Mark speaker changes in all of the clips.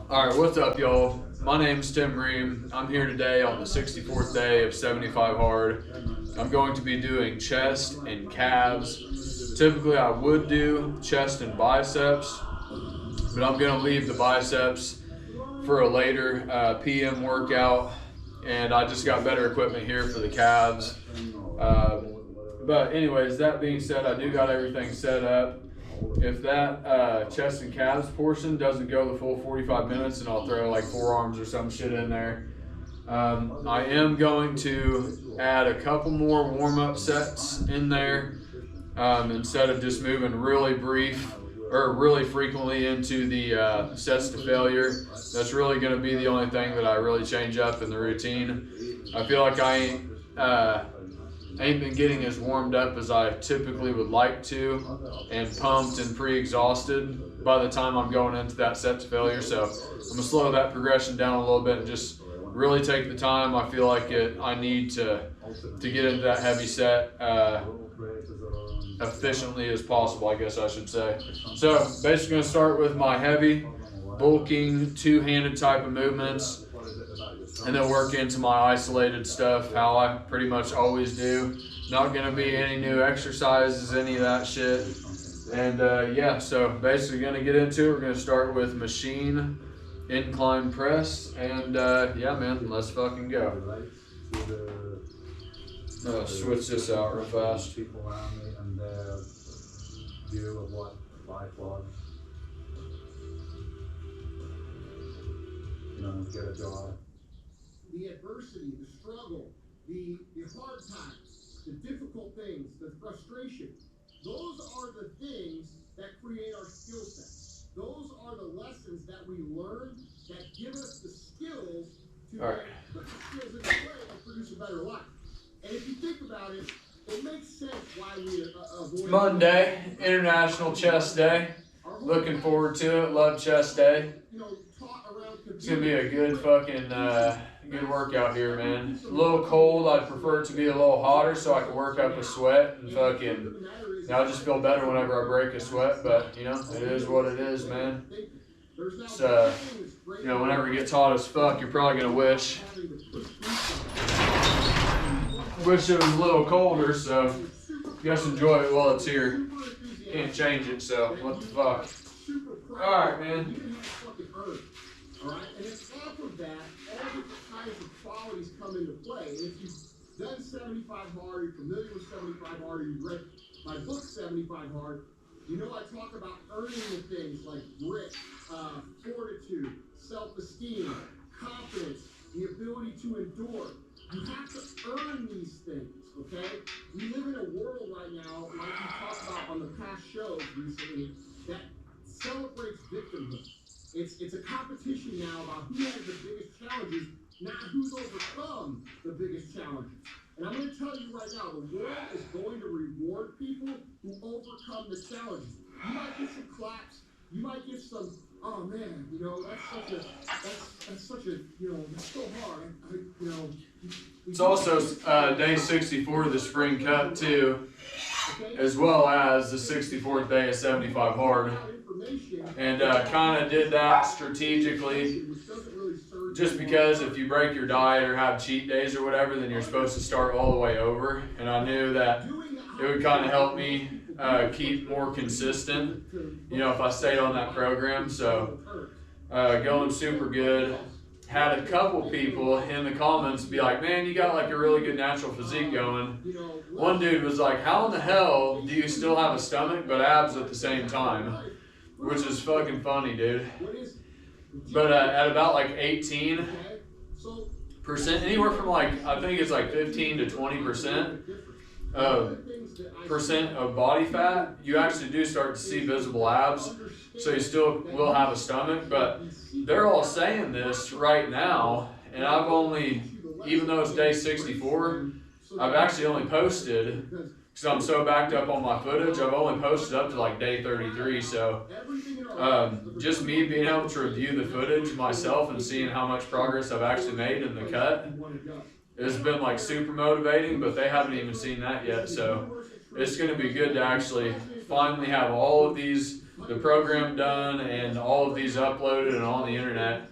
Speaker 1: All right, what's up, y'all? My name's Tim Ream. I'm here today on the 64th day of 75 hard. I'm going to be doing chest and calves. Typically, I would do chest and biceps, but I'm going to leave the biceps for a later PM workout. And I just got better equipment here for the calves. But anyways, that being said, I do got everything set up. If that chest and calves portion doesn't go the full 45 minutes, then I'll throw like forearms or some shit in there. I am going to add a couple more warm-up sets in there instead of just moving really brief or really frequently into the sets to failure. That's really going to be the only thing that I really change up in the routine. I feel like I ain't been getting as warmed up as I typically would like to, and pumped and pre-exhausted by the time I'm going into that set to failure. So I'm gonna slow that progression down a little bit and just really take the time I feel like I need to get into that heavy set efficiently as possible, I guess I should say. So basically gonna start with my heavy, bulking, two-handed type of movements, and then work into my isolated stuff, how I pretty much always do. Not gonna be any new exercises, any of that shit. And yeah, so basically gonna get into it. We're gonna start with machine incline press, and yeah, man, let's fucking go. Switch this out real fast.
Speaker 2: People around me and their view of what life was. You know, get a job.
Speaker 3: The adversity, the struggle, the hard times, the difficult things, the frustration, those are the things that create our skill sets. Those are the lessons that we learn that give us the skills to put the skills into play and produce a better life. And if you think about it, it makes sense why we avoid
Speaker 1: Monday, International Chest Day. Looking forward to it. Love chest day. It's gonna be a good fucking good workout here, man. A little cold. I'd prefer it to be a little hotter so I can work up a sweat and fucking. I just feel better whenever I break a sweat, but you know, it is what it is, man. It's you know, whenever it gets hot as fuck, you're probably gonna wish it was a little colder. So just enjoy it while it's here. Can't change it, so what the fuck. All right, man.
Speaker 3: Alright, and it's off of that, all different kinds of qualities come into play. And if you've done 75 hard, you're familiar with 75 hard, or you've read my book 75 hard, you know I talk about earning the things like grit, fortitude, self-esteem, confidence, the ability to endure. You have to earn these things, okay? We live in a world right now, like we talked about on the past shows recently, that celebrates victimhood. It's a competition now about who has the biggest challenges, not who's overcome the biggest challenges. And I'm going to tell you right now, the world is going to reward people who overcome the challenges. You might get some claps, you might get some, oh man, you know, that's such a, you know, that's so hard. You know.
Speaker 1: It's also day 64 of the Spring Cup too, as well as the 64th day of 75 hard. And kind of did that strategically just because if you break your diet or have cheat days or whatever, then you're supposed to start all the way over. And I knew that it would kind of help me keep more consistent, you know, if I stayed on that program. So going super good. Had a couple people in the comments be like, man, you got like a really good natural physique going. One dude was like, how in the hell do you still have a stomach but abs at the same time? Which is fucking funny, dude. But at about like 18%, anywhere from like, I think it's like 15 to 20% of body fat, you actually do start to see visible abs. So you still will have a stomach, but they're all saying this right now, and I've only, even though it's day 64, I've actually only posted, because I'm so backed up on my footage, I've only posted up to like day 33, so just me being able to review the footage myself and seeing how much progress I've actually made in the cut, it's been like super motivating, but they haven't even seen that yet, so it's going to be good to actually finally have all of these the program done and all of these uploaded and on the internet,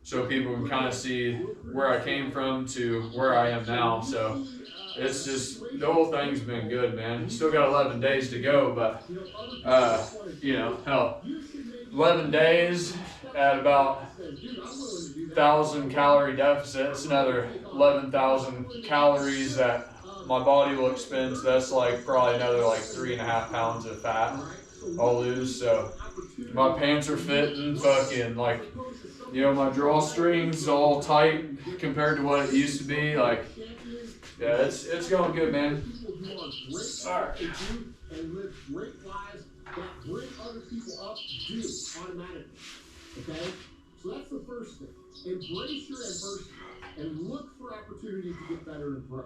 Speaker 1: so people can kind of see where I came from to where I am now. So it's just, the whole thing's been good, man. Still got 11 days to go, but you know, hell, 11 days at about 1,000 calorie deficit. It's another 11,000 calories that my body will expend. So that's like probably another like 3.5 pounds of fat I'll lose. So my pants are fitting, fucking like, you know, my drawstrings all tight compared to what it used to be. Like, yeah, it's going good, man. All right.
Speaker 3: And live great lives that bring other people up do automatically. Okay? So that's the first thing. Embrace your adversity and look for opportunities to get better and grow.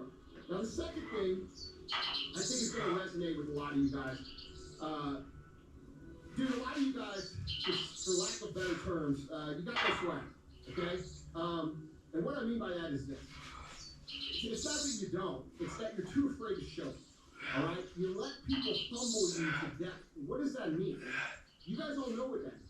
Speaker 3: Now the second thing, I think it's going to resonate with a lot of you guys. Dude, a lot of you guys, just for lack of better terms, you got no swag, okay? And what I mean by that is this. It's not that you don't, it's that you're too afraid to show it, all right? You let people humble you to death. What does that mean? You guys all know what that means.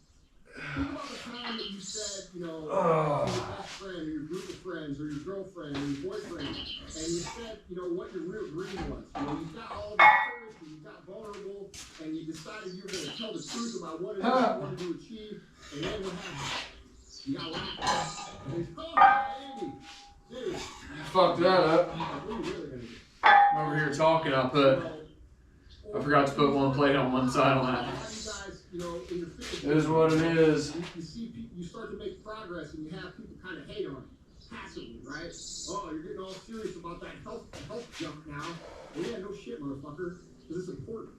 Speaker 3: Think about the time that you said, you know, to your best friend or your group of friends or your girlfriend or your boyfriend, and you said, you know, what your real dream was. You know, you got all the courage and you got vulnerable and you decided you were going to tell the truth about what it is you wanted to achieve, and then what happened? You got laughed. And he's, oh, Andy, dude.
Speaker 1: Fucked that up.
Speaker 3: What are you really going to do?
Speaker 1: I'm over here talking, I forgot to put one plate on one side on that.
Speaker 3: You know, in your fitness,
Speaker 1: It is what it is.
Speaker 3: you see, you start to make progress, and you have people kind of hate on it passively, right? Oh, you're getting all serious about that health junk now. Well, yeah, no shit, motherfucker, because it's important.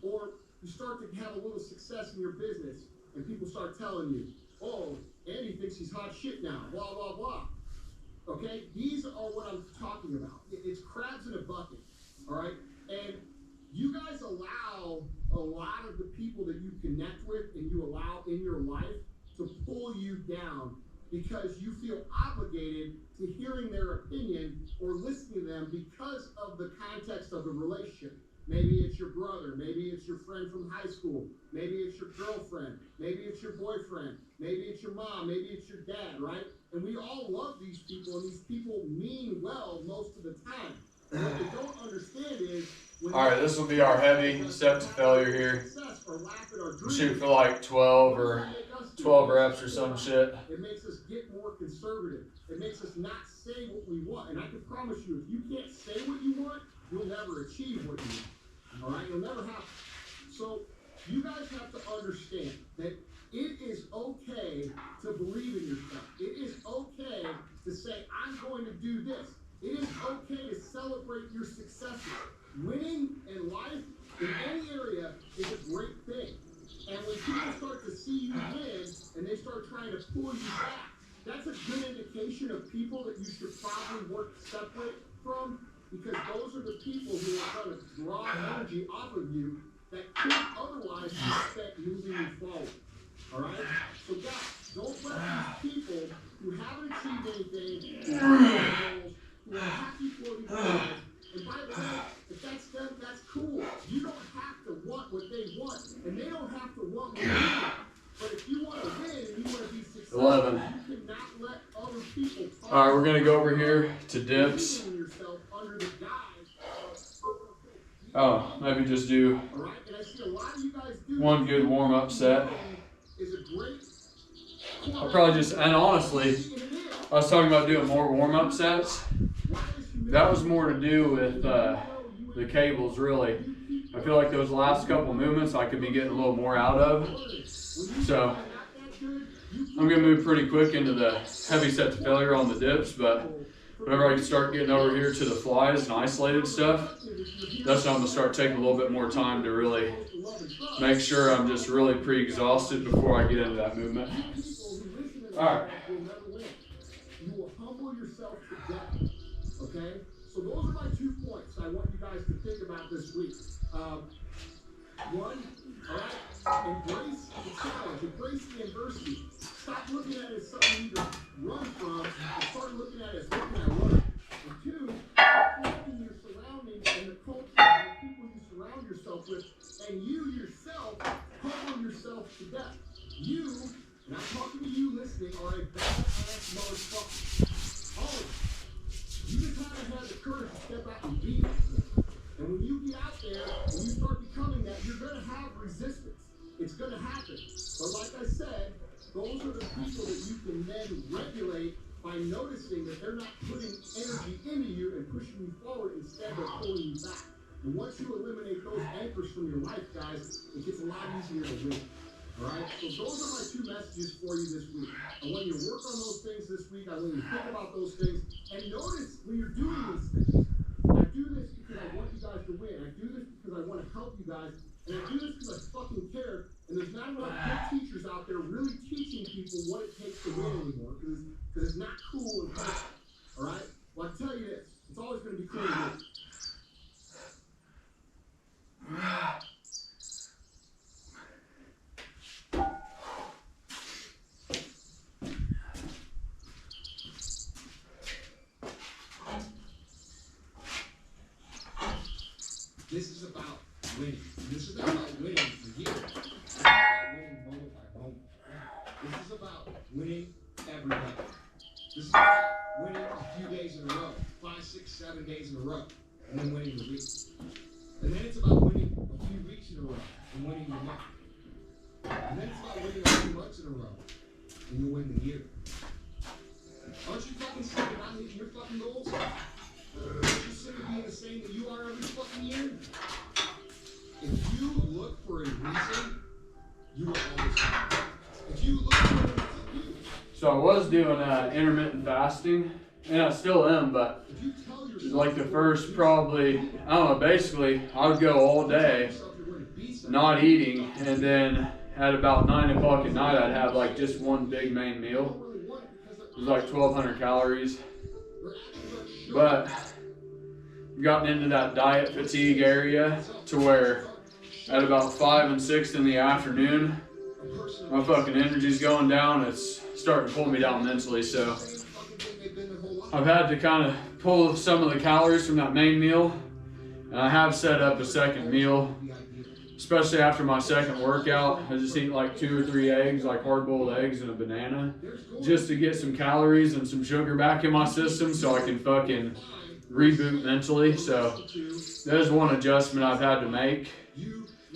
Speaker 3: Or you start to have a little success in your business, and people start telling you, oh, Andy thinks he's hot shit now, blah, blah, blah. Okay? These are what I'm talking about. It's crabs in a bucket, all right? And you guys allow a lot of the people that you connect with and you allow in your life to pull you down because you feel obligated to hearing their opinion or listening to them because of the context of the relationship. Maybe it's your brother, maybe it's your friend from high school, maybe it's your girlfriend, maybe it's your boyfriend, maybe it's your mom, maybe it's your dad, right? And we all love these people, and these people mean well most of the time. And what they don't understand is,
Speaker 1: Alright, this will be our heavy step to failure here. Shoot for like 12 reps or some shit.
Speaker 3: It makes us get more conservative. It makes us not say what we want. And I can promise you, if you can't say what you want, you'll never achieve what you want. All right? You'll never have to. So you guys have to understand that it is okay to believe in yourself. It is okay to say, I'm going to do this. It is okay to celebrate your successes. Winning in life, in any area, is a great thing. And when people start to see you win, and they start trying to pull you back, that's a good indication of people that you should probably work separate from, because those are the people who are going to draw energy off of you that could otherwise be spent moving you forward. All right? So guys, don't let these people who haven't achieved anything, who have goals, who are happy floating around, and by the way, if that's them, that's cool. You don't have to want what they want, and they don't have to want what you want. But if you want to win and you want to be successful,
Speaker 1: 11.
Speaker 3: you cannot let other people talk.
Speaker 1: Alright, we're gonna go over here to dips. Oh, maybe just do one good warm-up set. I'll probably just, and honestly, I was talking about doing more warm-up sets. That was more to do with the cables, really. I feel like those last couple movements I could be getting a little more out of. So I'm going to move pretty quick into the heavy set to failure on the dips, but whenever I can start getting over here to the flies and isolated stuff, that's when I'm going to start taking a little bit more time to really make sure I'm just really pre-exhausted before I get into that movement. All right.
Speaker 3: You will humble yourself to death. Okay? So those are my 2 points I want you guys to think about this week. One, all right, embrace the challenge, embrace the adversity. Stop looking at it as something you need to run from, and start looking at it as something I learned. And 2, understanding your surroundings and the culture and the people you surround yourself with, and you yourself humble yourself people that you can then regulate by noticing that they're not putting energy into you and pushing you forward, instead they're pulling you back. And once you eliminate those anchors from your life, guys, it gets a lot easier to win. Alright? So those are my 2 messages for you this week. I want you to work on those things this week. I want you to think about those things. And notice when you're doing these things. I do this because I want you guys to win. I do this because I want to help you guys. And I do this because I fucking care. And there's not enough good teachers out there really teaching people what it takes to win anymore. Because it's not cool and perfect. Alright? Well, I tell you this. It's always going to be cool to win. This is about winning. This is not about winning for you. This is about winning moment by moment. This is about winning every day. This is about winning a few days in a row, 5, 6, 7 days in a row, and then winning the week. And then it's about winning a few weeks in a row and winning the month. And then it's about winning a few months in a row and you'll win the year. Aren't you fucking sick of not hitting your fucking goals? Aren't you sick of being the same that you are every fucking year? If you look for a reason, you will always find it. If you look for a reason,
Speaker 1: So I was doing intermittent fasting, and I still am, but like the first probably, I don't know, basically I would go all day not eating, and then at about 9 o'clock at night I'd have like just one big main meal. It was like 1,200 calories. But I've gotten into that diet fatigue area to where at about 5 and 6 in the afternoon, my fucking energy's going down. It's starting to pull me down mentally. So I've had to kind of pull some of the calories from that main meal. And I have set up a second meal, especially after my second workout. I just eat like 2 or 3 eggs, like hard-boiled eggs and a banana, just to get some calories and some sugar back in my system so I can fucking reboot mentally. So there's one adjustment I've had to make.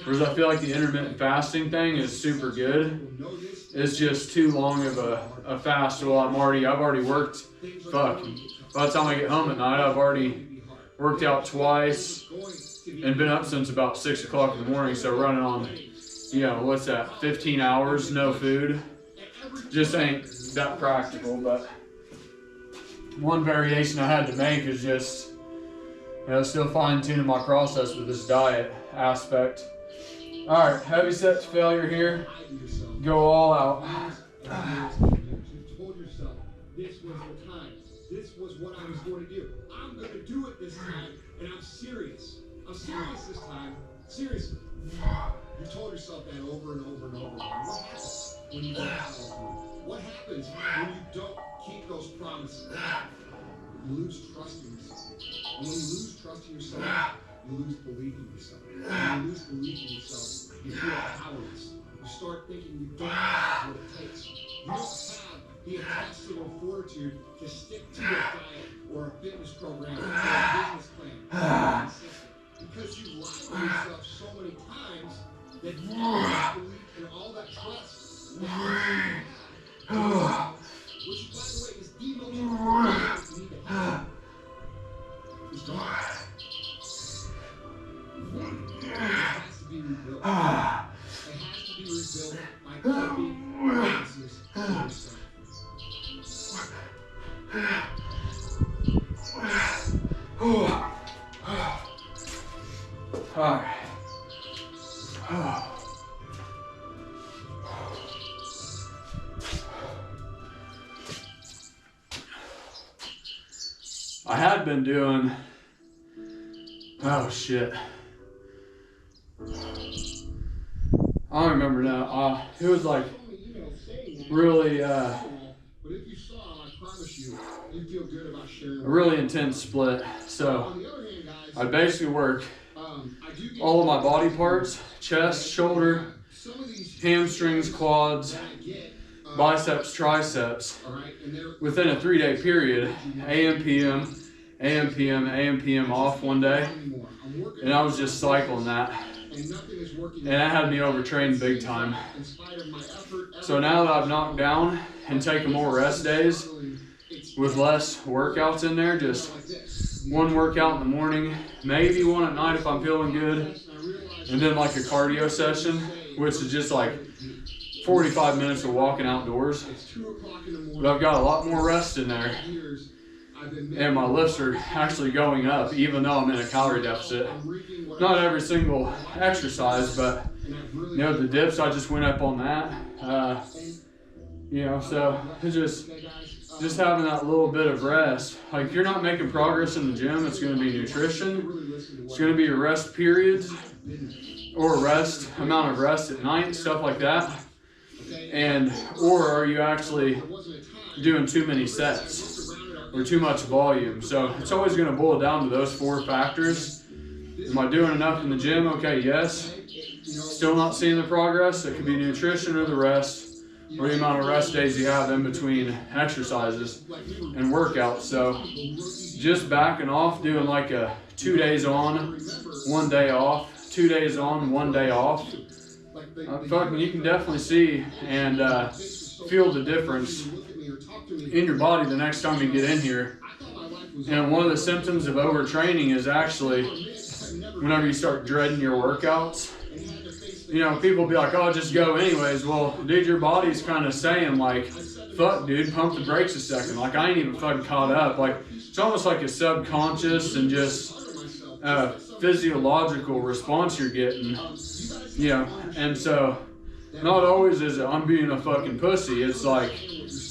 Speaker 1: Whereas I feel like the intermittent fasting thing is super good. It's just too long of a fast. Well, I've already worked, by the time I get home at night, I've already worked out twice and been up since about 6 o'clock in the morning. So running on, you know, what's that, 15 hours, no food. Just ain't that practical. But one variation I had to make is just, you know, still fine-tuning my process with this diet aspect. All right, heavy set to failure here. Go all out.
Speaker 3: you told yourself this was the time. This was what I was going to do. I'm going to do it this time, and I'm serious. I'm serious this time. Seriously. You told yourself that over and over and over again. What happens when you don't follow through? What happens when you don't keep those promises? You lose trust in yourself. And when you lose trust in yourself, you lose belief in yourself. When you lose belief in yourself, you feel powerless. You start thinking you don't have what it takes. You don't have the intestinal fortitude to stick to your diet or a fitness program or a business plan. Because you lied to yourself so many times that you all that belief and all that trust that you have, which, by the way, is the most important thing you need to have, is gone. It has to be rebuilt. It has to be rebuilt by keeping promises to yourself.
Speaker 1: All right. I had been doing, oh shit, I don't remember now. It was like really
Speaker 3: But if you saw, I promise you'd feel good about sharing.
Speaker 1: a really intense split. So
Speaker 3: On the other hand, guys,
Speaker 1: I basically work
Speaker 3: I do get
Speaker 1: all of my body parts: chest, shoulder,
Speaker 3: some of these
Speaker 1: hamstrings, quads,
Speaker 3: that I get,
Speaker 1: biceps, triceps,
Speaker 3: all right, and they're
Speaker 1: within a 3-day period. AM, PM, AM, PM, AM, PM off one day.
Speaker 3: I'm working
Speaker 1: And I was just cycling that. and that had me overtrained big time. So now that I've knocked down and taken more rest days with less workouts in there, just one workout in the morning, maybe one at night if I'm feeling good, and then like a cardio session, which is just like 45 minutes of walking outdoors. But I've got a lot more rest in there, and my lifts are actually going up even though I'm in a calorie deficit. Not every single exercise, but you know, the dips, I just went up on that. You know, so it's just having that little bit of rest. Like, if you're not making progress in the gym, it's going to be nutrition, it's going to be your rest periods, or rest, amount of rest at night, stuff like that. And, or are you actually doing too many sets or too much volume? So it's always going to boil down to those 4 factors. Am I doing enough in the gym? Okay, yes. Still not seeing the progress? It could be nutrition or the rest, or the amount of rest days you have in between exercises and workouts. So just backing off, doing like a 2 days on, 1 day off, 2 days on, 1 day off. Fucking, you can definitely see and feel the difference in your body the next time you get in here. And one of the symptoms of overtraining is actually whenever you start dreading your workouts. You know, people be like, oh, just go anyways. Well, dude, your body's kind of saying like, fuck, dude, pump the brakes a second. Like, I ain't even fucking caught up. Like, it's almost like a subconscious and just physiological response you're getting. You know, and so not always is it I'm being a fucking pussy. It's like,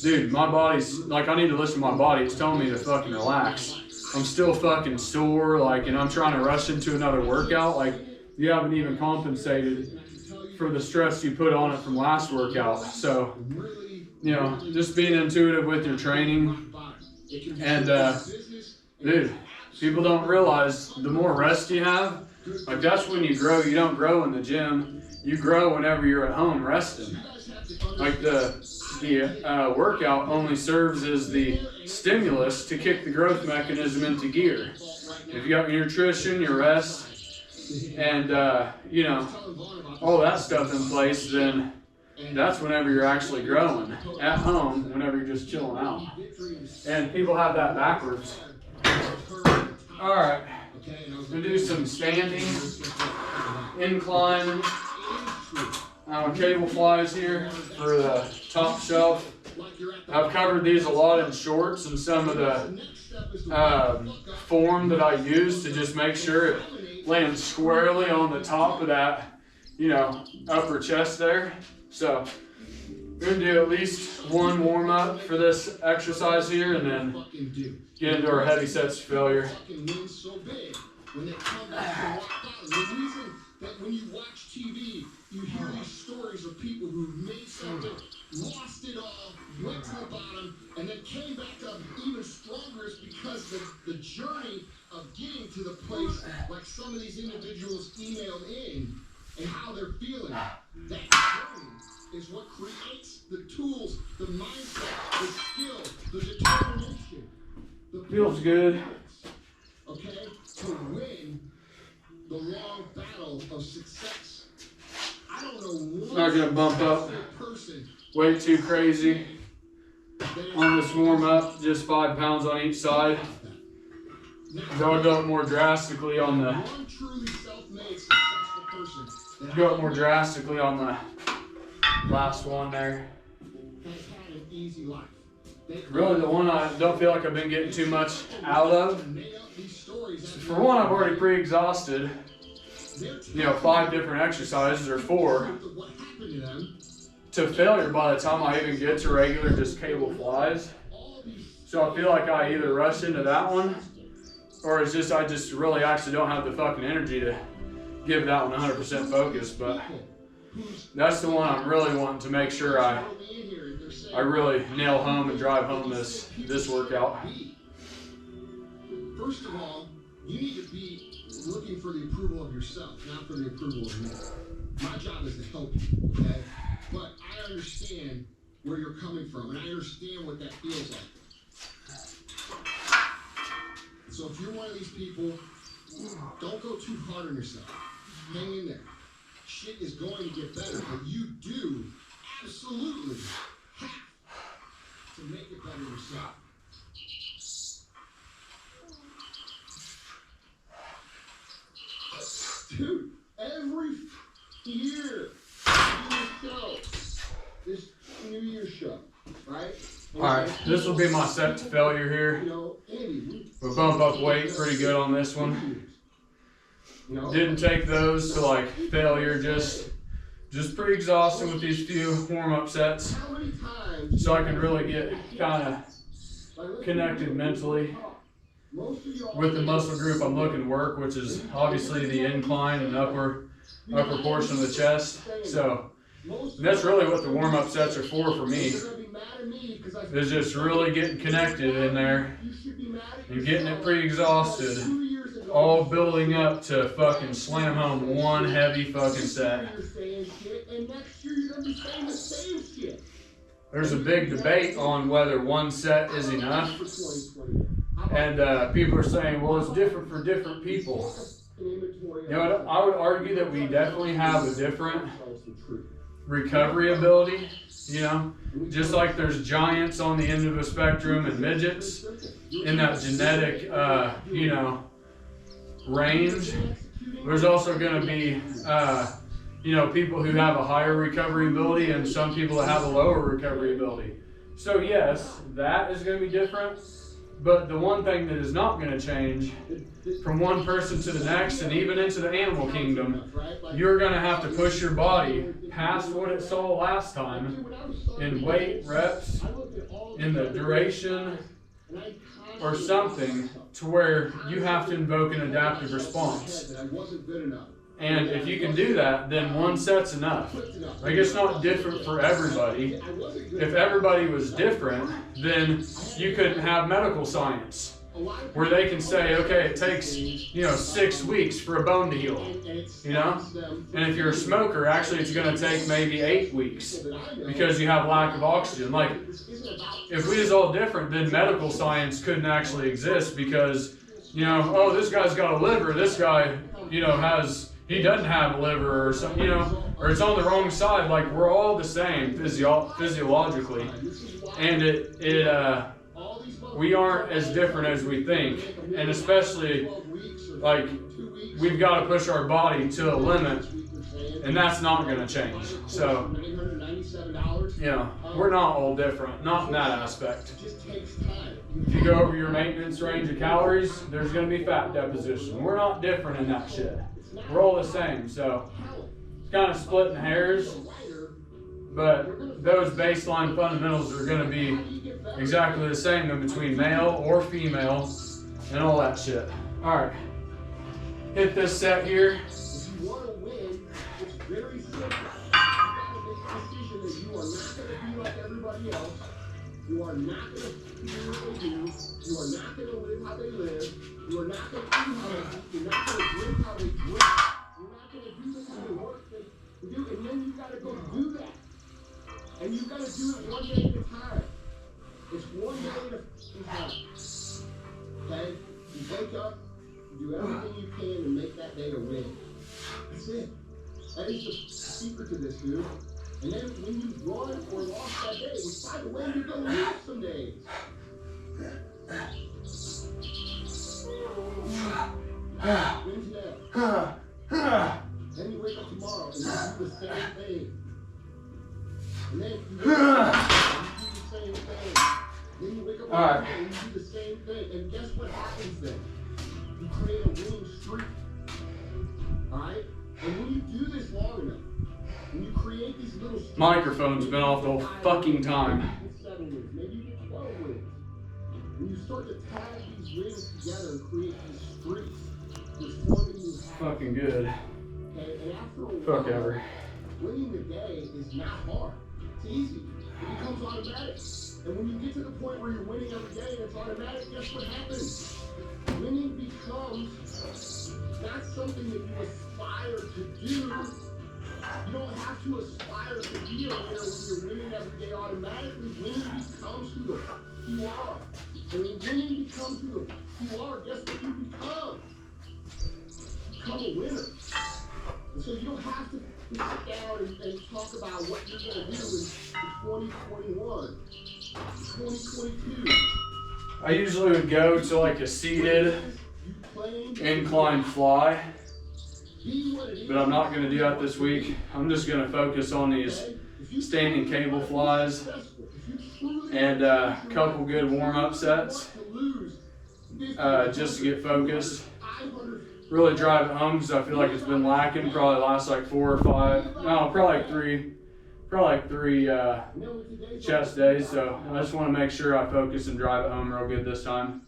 Speaker 1: dude, my body's like, I need to listen to my body. It's telling me to fucking relax. I'm still fucking sore, like, and I'm trying to rush into another workout. Like, you haven't even compensated for the stress you put on it from last workout. So, you know, just being intuitive with your training. And, dude, people don't realize the more rest you have, like, that's when you grow. You don't grow in the gym. You grow whenever you're at home resting. Like, the workout only serves as the stimulus to kick the growth mechanism into gear. If you got your nutrition, your rest, and you know, all that stuff in place, then that's whenever you're actually growing. At home, whenever you're just chilling out. And people have that backwards. All right, we'll do some standing, incline, cable flies here for the top shelf. I've covered these a lot in shorts and some of the form that I use to just make sure it lands squarely on the top of that, you know, upper chest there. So we're gonna do at least one warm up for this exercise here, and then get into our heavy sets to failure.
Speaker 3: That when you watch TV, you hear these stories of people who made something, lost it all, went to the bottom, and then came back up even stronger. Is because the journey of getting to the place, like some of these individuals emailed in, and how they're feeling. That journey is what creates the tools, the mindset, the skill, the determination.
Speaker 1: Feels good.
Speaker 3: Okay? To win the long battle of success. I don't know one
Speaker 1: Not gonna bump up way too crazy on this warm up, just 5 pounds on each side. Go up more drastically on the last one there. Really, the one I don't feel like I've been getting too much out of. For one, I've already pre-exhausted, you know, 5 different exercises, or 4, to failure by the time I even get to regular just cable flies. So I feel like I either rush into that one, or it's just I just really actually don't have the fucking energy to give that one 100% focus. But that's the one I'm really wanting to make sure I really nail home and drive home this workout.
Speaker 3: First of all, you need to be looking for the approval of yourself, not for the approval of me. My job is to help you, okay? But I understand where you're coming from, and I understand what that feels like. So if you're one of these people, don't go too hard on yourself. Hang in there. shit is going to get better, but you do absolutely have to make it better yourself. Dude, every year, this New Year's show, right?
Speaker 1: Alright, this will be my set to failure here. We'll bump up weight pretty good on this one. Didn't take those to like failure, just pretty exhausting with these few warm-up sets. So I can really get kind of connected mentally with the muscle group I'm looking to work, which is obviously the incline and upper portion of the chest. So that's really what the warm-up sets are for me. Is just really getting connected in there and getting it pretty exhausted, all building up to fucking slam home one heavy fucking set. There's a big debate on whether one set is enough, and people are saying, well, it's different for different people. You know, I would argue that we definitely have a different recovery ability, you know, just like there's giants on the end of a spectrum and midgets in that genetic, you know, range. There's also going to be, you know, people who have a higher recovery ability and some people that have a lower recovery ability. So yes, that is going to be different. But the one thing that is not going to change from one person to the next and even into the animal kingdom, you're going to have to push your body past what it saw last time in weight, reps, in the duration, or something to where you have to invoke an adaptive response. And if you can do that, then one set's enough. Like, it's not different for everybody. If everybody was different, then you couldn't have medical science where they can say, okay, it takes, you know, 6 weeks for a bone to heal, you know? And if you're a smoker, actually it's going to take maybe 8 weeks because you have lack of oxygen. Like, if we was all different, then medical science couldn't actually exist because, you know, oh, this guy's got a liver, this guy, you know, he doesn't have a liver or something, you know, or it's on the wrong side. Like, we're all the same physiologically, and we aren't as different as we think, and especially, like, we've got to push our body to a limit, and that's not going to change. So, you know, we're not all different, not in that aspect. If you go over your maintenance range of calories, there's going to be fat deposition. We're not different in that shit. We're all the same, so it's kind of splitting hairs, but those baseline fundamentals are going to be exactly the same in between male or female and all that shit. All right, hit this set here.
Speaker 3: If you want to win, it's very simple. You got to make a decision that you are not going to be like everybody else. You are not going to do what they do. You are not going to live how they live. You are not going to eat how they eat. You're not going to drink how they drink. You're not going to do the kind of work they do. And then you got to go do that. And you got to do it one day at a time. It's one day at a time. Okay? You wake up, you do everything you can to make that day a win. That's it. That is the secret to this, dude. And then when you run or lost that day, which by the way, you're going to lose some days. Wednesday. Then you wake up tomorrow and you do the same thing. And then you wake up and you do the same thing. Then you wake up on Monday and you do the same thing. And guess what happens then? You create a winning streak. Alright? And when you do this long enough, when you create these little streaks,
Speaker 1: Microphone's been off the whole fucking time.
Speaker 3: 7 wins, maybe you get 12 wins. When you start to tag these wins together and create these streaks, there's forming new habits.
Speaker 1: Fucking good.
Speaker 3: Okay, and after a
Speaker 1: Fuck
Speaker 3: while,
Speaker 1: ever.
Speaker 3: winning the day is not hard. It's easy. It becomes automatic. And when you get to the point where you're winning every day and it's automatic, guess what happens? Winning becomes not something that you aspire to do. You don't have to aspire to be a winner when you're winning every day automatically. Winning becomes who the fuck you are. And when winning becomes who the fuck you are, guess what you become? You become a winner. And so you don't have to to sit down and talk about what you're going to do in 2021, 2022.
Speaker 1: I usually would go to like a seated incline fly, but I'm not going to do that this week. I'm just going to focus on these standing cable flies and a couple good warm-up sets just to get focused. Really drive it home because I feel like it's been lacking. Probably last like 4 or 5, no, probably like three chest days. So I just want to make sure I focus and drive it home real good this time.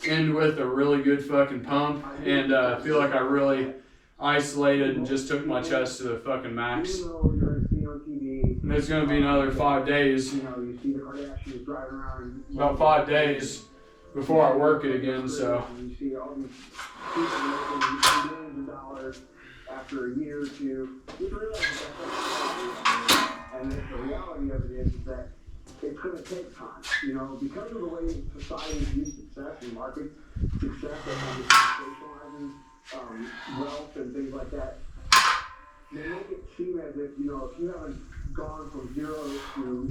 Speaker 1: End with a really good fucking pump, and feel like I really isolated and just took my chest to the fucking max. And it's gonna be another 5 days, about 5 days before I work it again. So.
Speaker 3: After a year or two, you realize and the reality of it is that it's going to take time, you know, because of the way society views success and markets success and socializing wealth and things like that. They make it seem as if, you know, if you haven't gone from zero to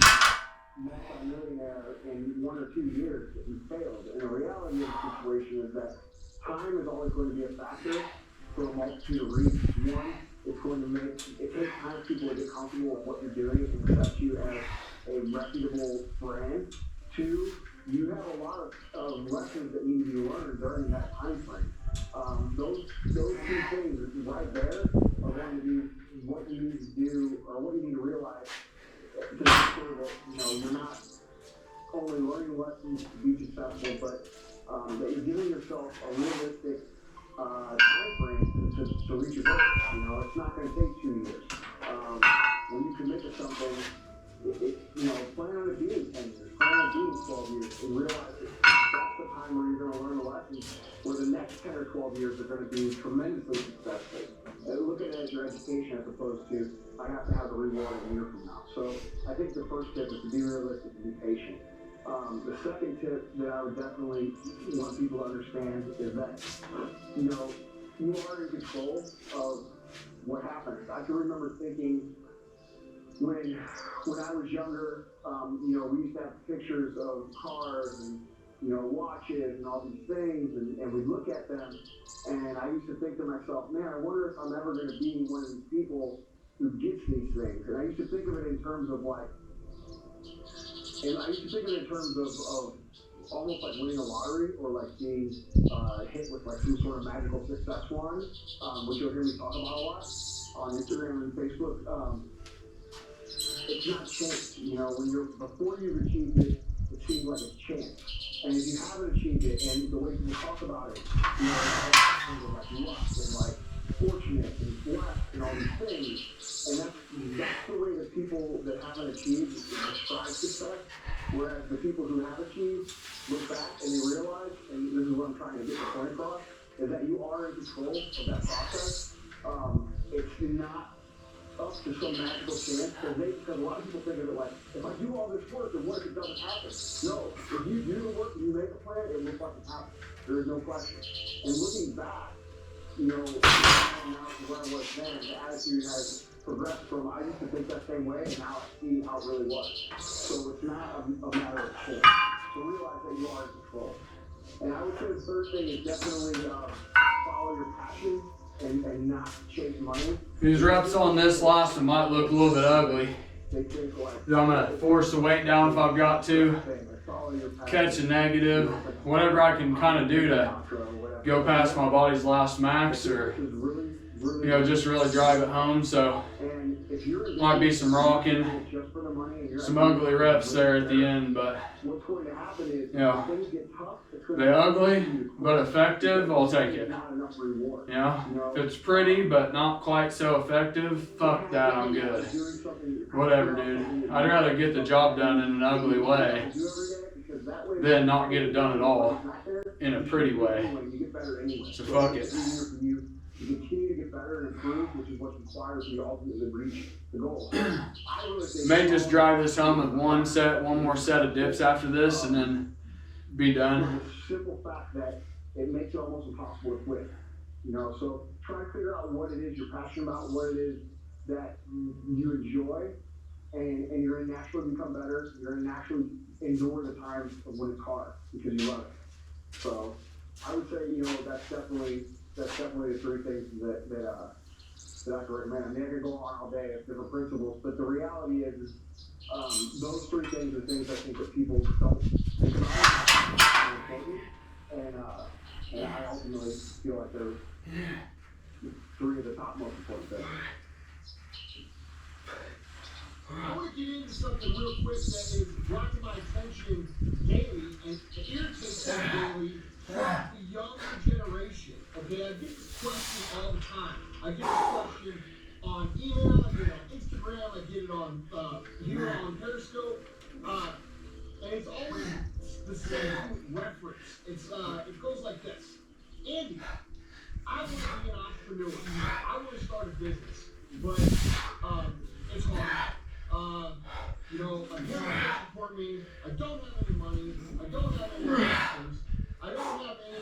Speaker 3: multi-millionaire in 1 or 2 years, that you failed. And the reality of the situation is that time is always going to be a factor for a multitude of reasons. One, it's going to it takes time for people to get comfortable with what you're doing and accept you as a reputable brand. 2, you have a lot of lessons that need to be learned during that time frame. Those 2 things right there are going to be what you need to do, or what you need to realize to make sure that, you know, you're not only learning lessons to be successful, but that you're giving yourself a realistic time frame to reach your goal. You know, it's not going to take 2 years. When you commit to something, you know, plan on it being 10 years, plan on it being 12 years, and realize that that's the time where you're going to learn the lessons, where the next 10 or 12 years are going to be tremendously successful. And look at it as your education as opposed to, I have to have the reward a year from now. So I think the first tip is to be realistic and be patient. The second tip that I would definitely want people to understand is that, you know, you are in control of what happens. I can remember thinking when I was younger, you know, we used to have pictures of cars and, you know, watches and all these things, and we'd look at them, and I used to think to myself, man, I wonder if I'm ever going to be one of these people who gets these things. And I used to think of it in terms of like, of almost like winning a lottery, or like being hit with like some sort of magical success wand, which you'll hear me talk about a lot on Instagram and Facebook. It's not chance, you know, before you've achieved it, it seems like it's chance. And if you haven't achieved it, and the way people talk about it, you know, like luck and like fortunate and blessed and all these things, and that's the way that people that haven't achieved describe success. Whereas the people who have achieved look back and they realize, and this is what I'm trying to get the point across, is that you are in control of that process. It's not up to some magical chance, because a lot of people think of it like, if I do all this work, then what if it doesn't happen? No, if you do the work and you make a plan, it will fucking happen. There is no question. And looking back, you know, now to where I was then, the attitude has progressed from, I used to think that same way, and now I see how it really was. So it's not a matter of chance. So realize that you are in control. And I would say the third thing is definitely follow your passion and not chase money.
Speaker 1: These reps on this last one might look a little bit ugly. I'm gonna force the weight down if I've got to, catch a negative, whatever I can kind of do to go past my body's last max, or, you know, just really drive it home. So might be some rocking, some ugly reps there at the end, but, you know, they're ugly but effective, I'll take it. You know, if it's pretty but not quite so effective, fuck that, I'm good. Whatever, dude. I'd rather get the job done in an ugly way than not get it done at all in a pretty way. So fuck it.
Speaker 3: You continue to get better and improve, which is what requires you to ultimately reach the goal.
Speaker 1: May just drive this home with one more set of dips after this, and then be done.
Speaker 3: The simple fact that it makes it almost impossible to quit. You know, so try to figure out what it is you're passionate about, what it is that you enjoy, and you're gonna naturally become better. You're gonna naturally endure the times of when it's hard because you love it. So I would say, that's definitely the three things that I can recommend. I mean, I could go on all day of different principles, but the reality is those three things are things I think that people don't think about, and I ultimately feel like they're three of the top most important things. I want to get into something real quick that is brought to my attention daily and irritates me daily. The younger generation. Okay, I get this question all the time. I get this question on email, I get it on Instagram, I get it on here on Periscope, and it's always the same reference. It goes like this: Andy, I want to be an entrepreneur. I want to start a business, but it's hard. My parents don't support me. I don't have any money. I don't have any investors. I don't have any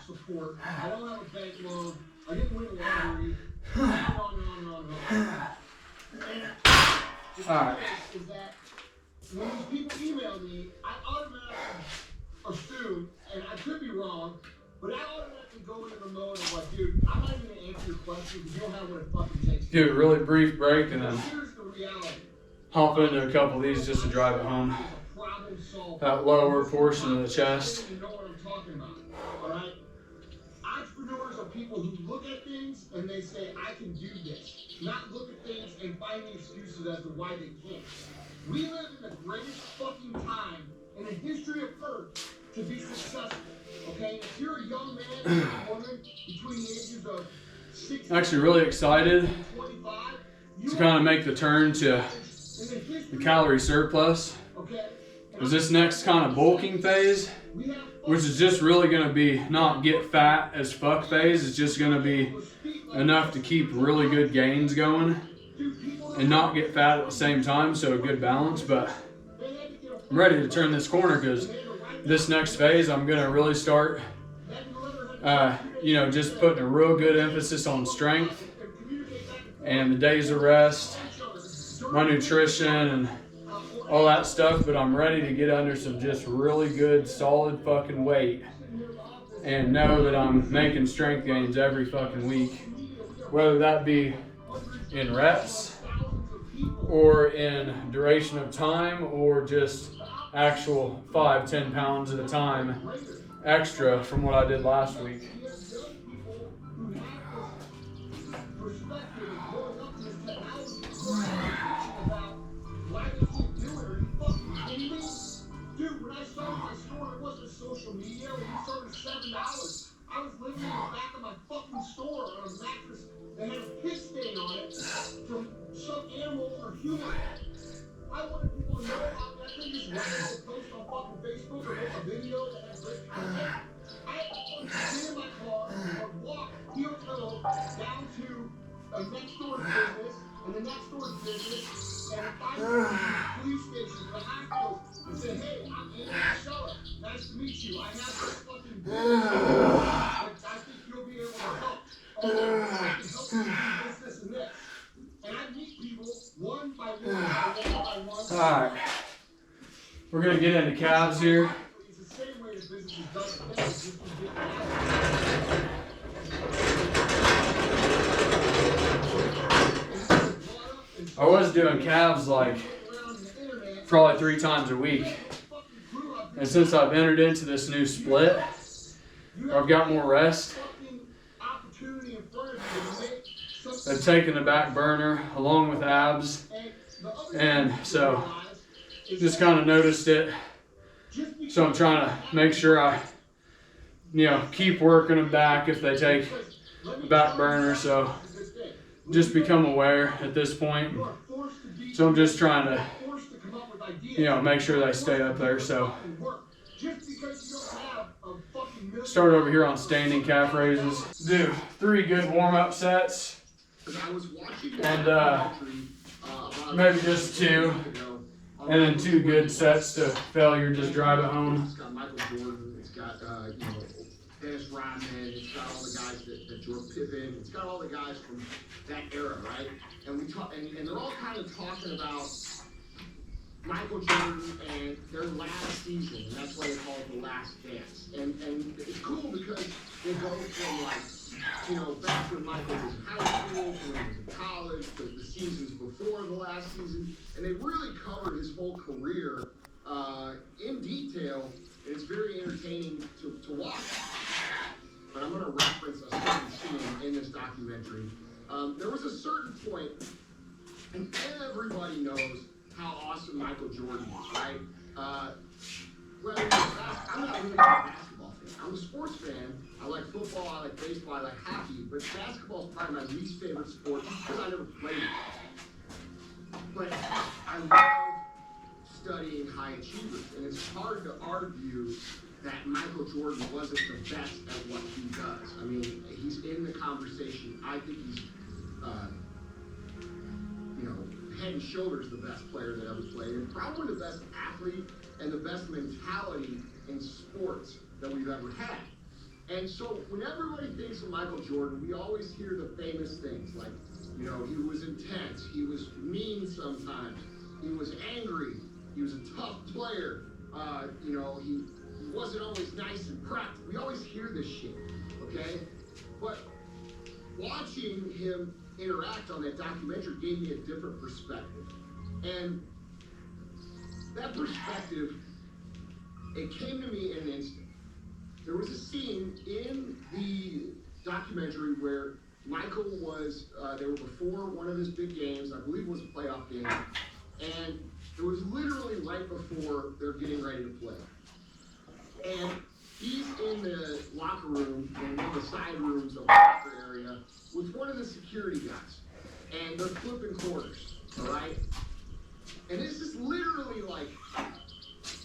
Speaker 3: support. I don't have a bank loan. I didn't win a lottery. On. And the thing is that when these people email me, I automatically assume, and I could be wrong, but I automatically go into the mode of like, dude, I'm not even gonna answer your question because you don't have what it fucking takes.
Speaker 1: Do a really brief break and then
Speaker 3: Here's the reality.
Speaker 1: hop into a couple of these just to drive it home. That lower portion of the chest.
Speaker 3: You know what I'm talking about, all right? Entrepreneurs are people who look at things and they say, I can do this. Not look at things and find excuses as to why they can't. We live in the greatest fucking time in the history of Earth to be successful, okay? If you're a young man or a woman between the ages of 16
Speaker 1: Actually really excited
Speaker 3: and 25,
Speaker 1: to kind of make the turn to the calorie surplus. Is this next kind of bulking phase, which is just really going to be not get fat as fuck phase. It's just going to be enough to keep really good gains going and not get fat at the same time, so a good balance. But I'm ready to turn this corner because this next phase I'm going to really start just putting a real good emphasis on strength and the days of rest, my nutrition and all that stuff, but I'm ready to get under some just really good, solid fucking weight and know that I'm making strength gains every fucking week, whether that be in reps or in duration of time or just actual 5-10 pounds at a time extra from what I did last week.
Speaker 3: Dude, when I started my store, it wasn't social media. When we started $7, I was living in the back of my fucking store on a mattress that had a piss stain on it from some animal or human. I wanted people to know about that thing. Just write a post on fucking Facebook or make a video that had great content. I had to get in my car or walk heel to toe down to a next door's business and the next door's business and if I go to the police station, the hospital, and say, hey, I'm Andy Seller. Nice to meet you. I have this fucking business that I think you'll be able to help. I can help you do this, and this. And I meet people one by one.
Speaker 1: All right. We're going to get into calves here.
Speaker 3: It's the same way the business is done today. Just to get
Speaker 1: I was doing calves like probably 3 times a week. And since I've entered into this new split, where I've got more rest, I've taken the back burner along with abs. And so just kind of noticed it. So I'm trying to make sure I, keep working them back if they take the back burner. So just become aware at this point. So I'm just trying to, make sure they stay up there. So start over here on standing calf raises. Do 3 good warm-up sets. And maybe just 2. And then 2 good sets to failure, just drive it home.
Speaker 3: Dennis Rodman, it's got all the guys that Jordan Pippen, it's got all the guys from that era, right? And we talk, and they're all kind of talking about Michael Jordan and their last season, and that's why they call it The Last Dance. And it's cool because they go from like, back when Michael was in high school, to when he was in college, to the seasons before the last season, and they really covered his whole career in detail, and it's very entertaining to watch. But I'm going to reference a certain scene in this documentary. There was a certain point, and everybody knows how awesome Michael Jordan is, right? I'm not really a basketball fan. I'm a sports fan. I like football, I like baseball, I like hockey, but basketball is probably my least favorite sport because I never played it. But I love studying high achievers, and it's hard to argue that Michael Jordan wasn't the best at what he does. I mean, he's in the conversation. I think he's, head and shoulders the best player that ever played, and probably the best athlete and the best mentality in sports that we've ever had. And so when everybody thinks of Michael Jordan, we always hear the famous things like, he was intense, he was mean sometimes, he was angry, he was a tough player, he wasn't always nice and practical. We always hear this shit, okay? But watching him interact on that documentary gave me a different perspective. And that perspective, it came to me in an instant. There was a scene in the documentary where Michael was, they were before one of his big games, I believe it was a playoff game, and it was literally right before they're getting ready to play. And he's in the locker room, in one of the side rooms of the locker area, with one of the security guys, and they're flipping quarters, all right? And this is literally like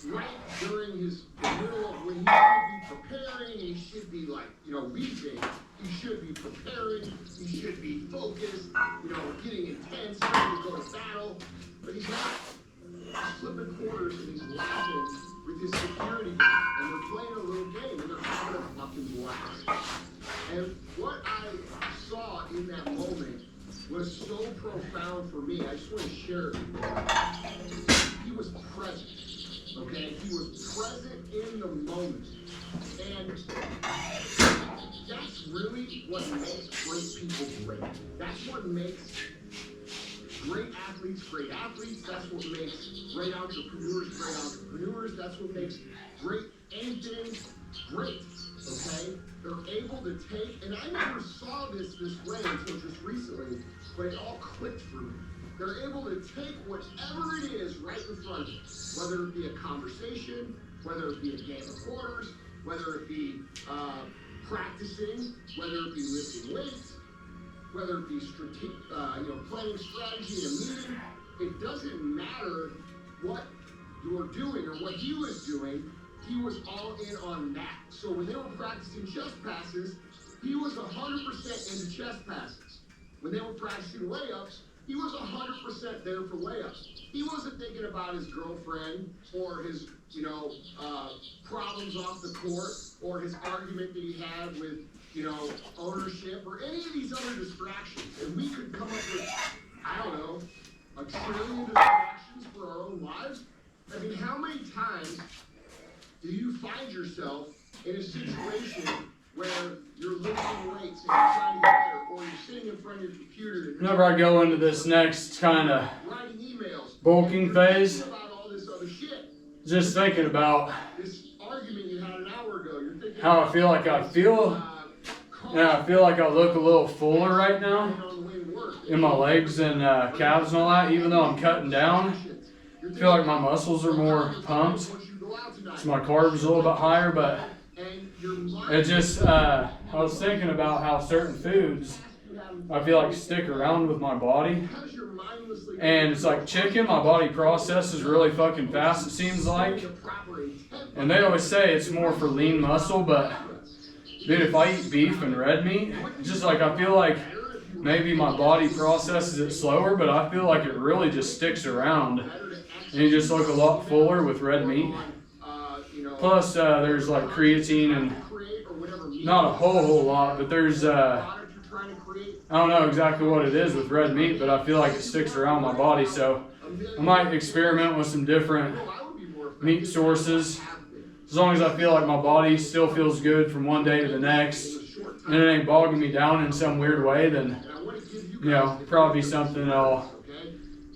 Speaker 3: right during the middle of when he should be preparing, he should be like, leaving, he should be preparing, he should be focused, getting intense, ready to go to battle, but he's not. He's flipping quarters and he's laughing with his security guy, and they're playing a little game, and they're having a fucking blast. And what I saw in that moment was so profound for me. I just want to share it with you. He was present, okay? He was present in the moment. And that's really what makes great people great. That's what makes great athletes great athletes. That's what makes great entrepreneurs great entrepreneurs. That's what makes great anything great, okay? They're able to take, and I never saw this way until just recently, but it all clicked for me. They're able to take whatever it is right in front of them, whether it be a conversation, whether it be a game of quarters, whether it be practicing, whether it be lifting weights, whether it be planning strategy in a meeting. It doesn't matter what you're doing or what he was doing. He was all in on that. So when they were practicing chest passes, he was 100% into chest passes. When they were practicing layups, he was 100% there for layups. He wasn't thinking about his girlfriend or his, problems off the court or his argument that he had with, ownership or any of these other distractions. And we could come up with, I don't know, a trillion distractions for our own lives. I mean, how many times do you find yourself in a situation where you're lifting weights and you're trying to get better, or you're sitting in front of your computer and
Speaker 1: whenever I go into this next kind of
Speaker 3: writing emails,
Speaker 1: bulking phase,
Speaker 3: about all this other shit.
Speaker 1: just thinking about
Speaker 3: This argument you had an hour ago, you're thinking
Speaker 1: how I feel like I feel. Yeah, I feel like I look a little fuller right now in my legs and calves and all that, even though I'm cutting down. I feel like my muscles are more pumped. So my carbs a little bit higher, but it just, I was thinking about how certain foods I feel like stick around with my body. And it's like chicken, my body processes really fucking fast, it seems like. And they always say it's more for lean muscle, but dude, if I eat beef and red meat, it's just like I feel like maybe my body processes it slower, but I feel like it really just sticks around. And you just look a lot fuller with red meat. Plus, there's like creatine and not a whole lot, but there's I don't know exactly what it is with red meat, but I feel like it sticks around my body, so I might experiment with some different meat sources. As long as I feel like my body still feels good from one day to the next, and it ain't bogging me down in some weird way, then, you know, probably something I'll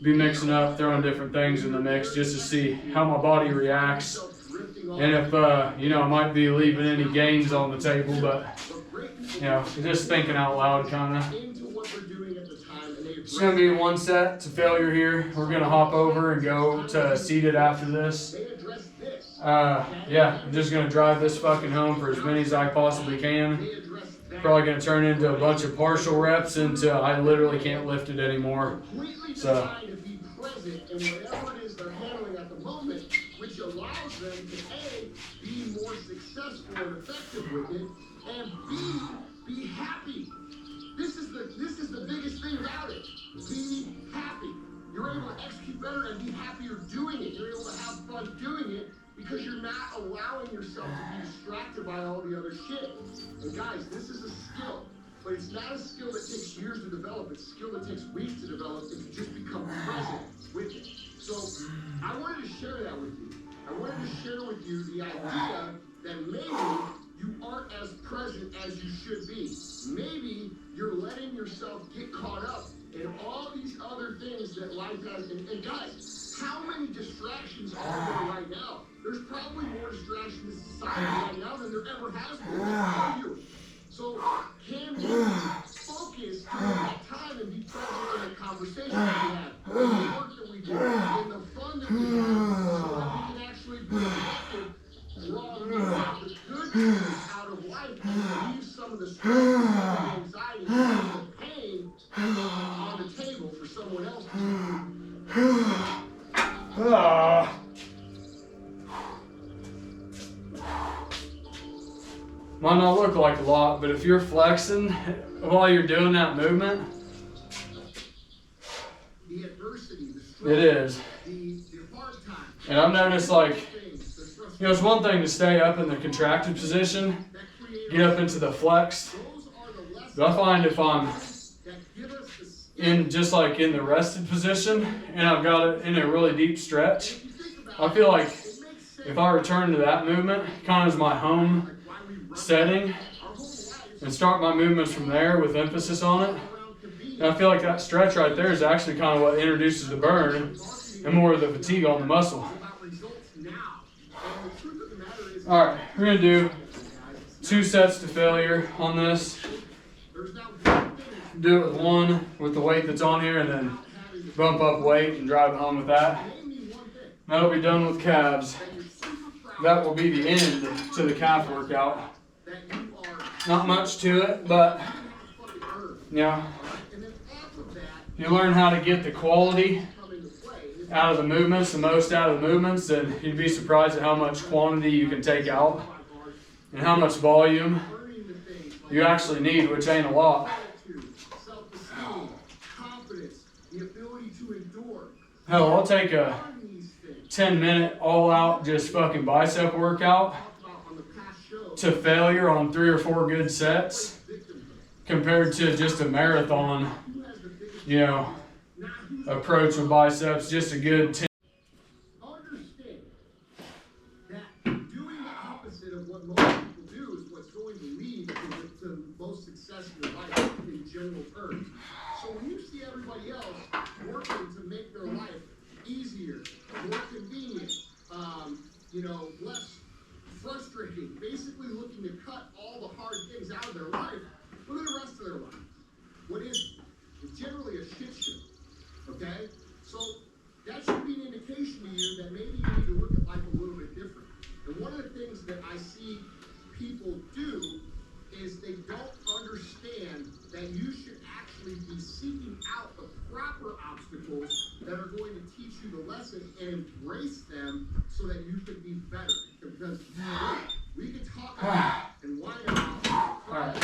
Speaker 1: be mixing up, throwing different things in the mix just to see how my body reacts. And if, you know, I might be leaving any gains on the table, but, you know, just thinking out loud kind of. It's going to be 1 set to failure here. We're going to hop over and go to seated after this. Yeah, I'm just going to drive this fucking home for as many as I possibly can. Probably going to turn into a bunch of partial reps until I literally can't lift it anymore. So.
Speaker 3: Which allows them to A, be more successful and effective with it, and B, be happy. This is the biggest thing about it. Be happy. You're able to execute better and be happier doing it. You're able to have fun doing it because you're not allowing yourself to be distracted by all the other shit. And guys, this is a skill. But it's not a skill that takes years to develop. It's a skill that takes weeks to develop if you just become present with it. So I wanted to share that with you. I wanted to share with you the idea that maybe you aren't as present as you should be. Maybe you're letting yourself get caught up in all these other things that life has. And guys, how many distractions are there right now? There's probably more distractions in society right now than there ever has been. I'll tell you. So can we focus during that time and be present in the conversation that we have, in the work that we do, in the fun that we have, so that we can actually be effective, draw the good things out of life and leave some of the stress and the anxiety and the pain on the table for someone else to
Speaker 1: Might not look like a lot, but if you're flexing while you're doing that movement,
Speaker 3: the adversity, the struggle,
Speaker 1: it is.
Speaker 3: The hard time.
Speaker 1: And I've noticed, like, you know, it's one thing to stay up in the contracted position, get up into the flexed, but I find if I'm in just like in the rested position and I've got it in a really deep stretch, I feel like if I return to that movement, kind of as my home setting, and start my movements from there with emphasis on it, and I feel like that stretch right there is actually kind of what introduces the burn and more of the fatigue on the muscle. Alright, we're going to do 2 sets to failure on this. Do it with 1 with the weight that's on here and then bump up weight and drive it home with that. That'll be done with calves. That will be the end to the calf workout. Not much to it, but yeah, you learn how to get the quality out of the movements, the most out of the movements, and you'd be surprised at how much quantity you can take out and how much volume you actually need, which ain't a lot. Hell, I'll take a 10-minute all-out just fucking bicep workout to failure on 3 or 4 good sets compared to just a marathon, you know, approach with biceps, just a good 10.
Speaker 3: Understand that doing the opposite of what most people do is what's going to lead to the most success in your life in general terms. So when you see everybody else working to make their life easier, more convenient, you know, less frustrating, basically looking to cut all the hard things out of their life, look at the rest of their life. What is it? It's generally a shit show. Okay? So that should be an indication to you that maybe you need to look at life a little bit different. And one of the things that I see people do is they don't understand that you should actually be seeking out the proper obstacles that are going to teach you the lesson and embrace them so that you can be better. Because we can talk about and whine about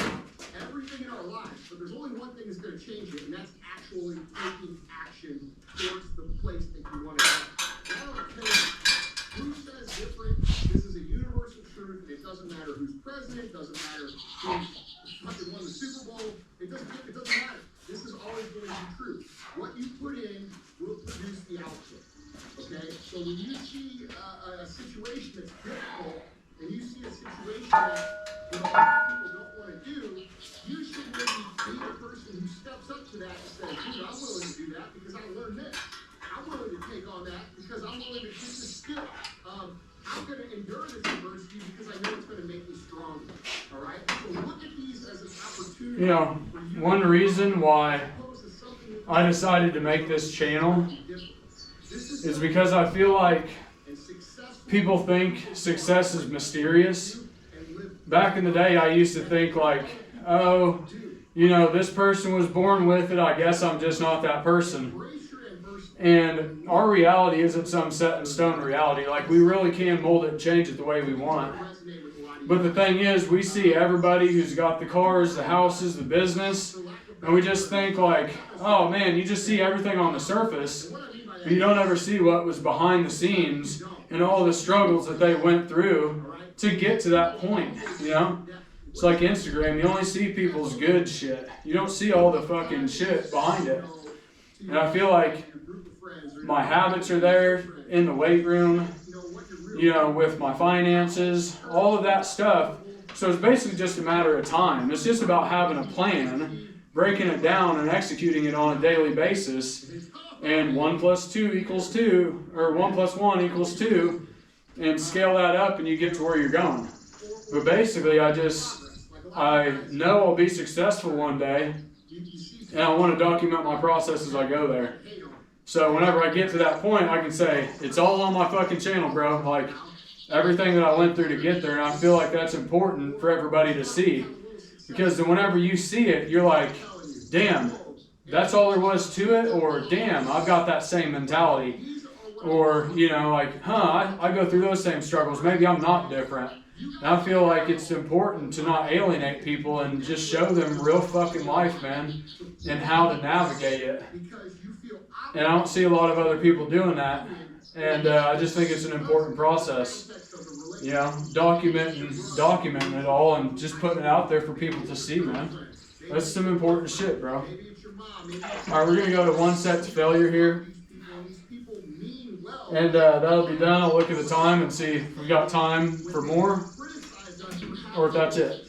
Speaker 3: everything in our lives, but there's only one thing that's going to change it, and that's actually taking action towards the place that you want to go. And I don't care who says different. This is a universal truth. It doesn't matter who's present. president, doesn't matter who fucking won the Super Bowl, it doesn't matter. This is always going to be true. What you put in will produce the output. Okay? So when you see a situation that's difficult, and you see a situation that people don't want to do, you should maybe be the person who steps up to that and says, dude, I'm willing to do that because I learned this. I'm willing to take on that because I'm willing to get this skill. I'm going to endure this adversity because I know it's going to make me stronger. All right? So look at these as an opportunity.
Speaker 1: You know, one reason why I decided to make this channel is because I feel like people think success is mysterious. Back in the day, I used to think like, oh, you know, this person was born with it. I guess I'm just not that person. And our reality isn't some set in stone reality. Like, we really can mold it and change it the way we want. But the thing is, we see everybody who's got the cars, the houses, the business, and we just think like, oh man, you just see everything on the surface, but you don't ever see what was behind the scenes and all the struggles that they went through to get to that point, you know? It's like Instagram, you only see people's good shit. You don't see all the fucking shit behind it. And I feel like my habits are there in the weight room, you know, with my finances, all of that stuff. So it's basically just a matter of time. It's just about having a plan, breaking it down and executing it on a daily basis. And 1 + 2 = 2, or 1 + 1 = 2, and scale that up and you get to where you're going. But basically, I know I'll be successful one day, and I want to document my process as I go there. So whenever I get to that point, I can say, it's all on my fucking channel, bro. Like, everything that I went through to get there, and I feel like that's important for everybody to see. Because then whenever you see it, you're like, damn, that's all there was to it, or damn, I've got that same mentality. Or, you know, like, I go through those same struggles. Maybe I'm not different. And I feel like it's important to not alienate people and just show them real fucking life, man, and how to navigate it. And I don't see a lot of other people doing that. And I just think it's an important process. You know, documenting it all and just putting it out there for people to see, man. That's some important shit, bro. All right, we're going to go to 1 set to failure here. And that'll be done. I'll look at the time and see if we've got time for more or if that's it.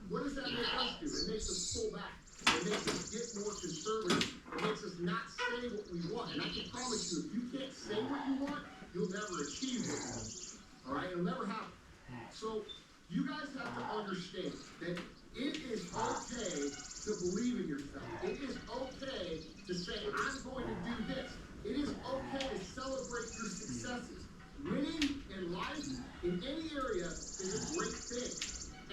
Speaker 3: What does that make us do? It makes us pull back. It makes us get more conservative. It makes us not say what we want. And I can promise you, if you can't say what you want, you'll never achieve what you want. All right? It'll never happen. So you guys have to understand that it is okay to believe in yourself. It is okay to say, I'm going to do this. It is okay to celebrate your successes. Winning in life, in any area, is a great thing.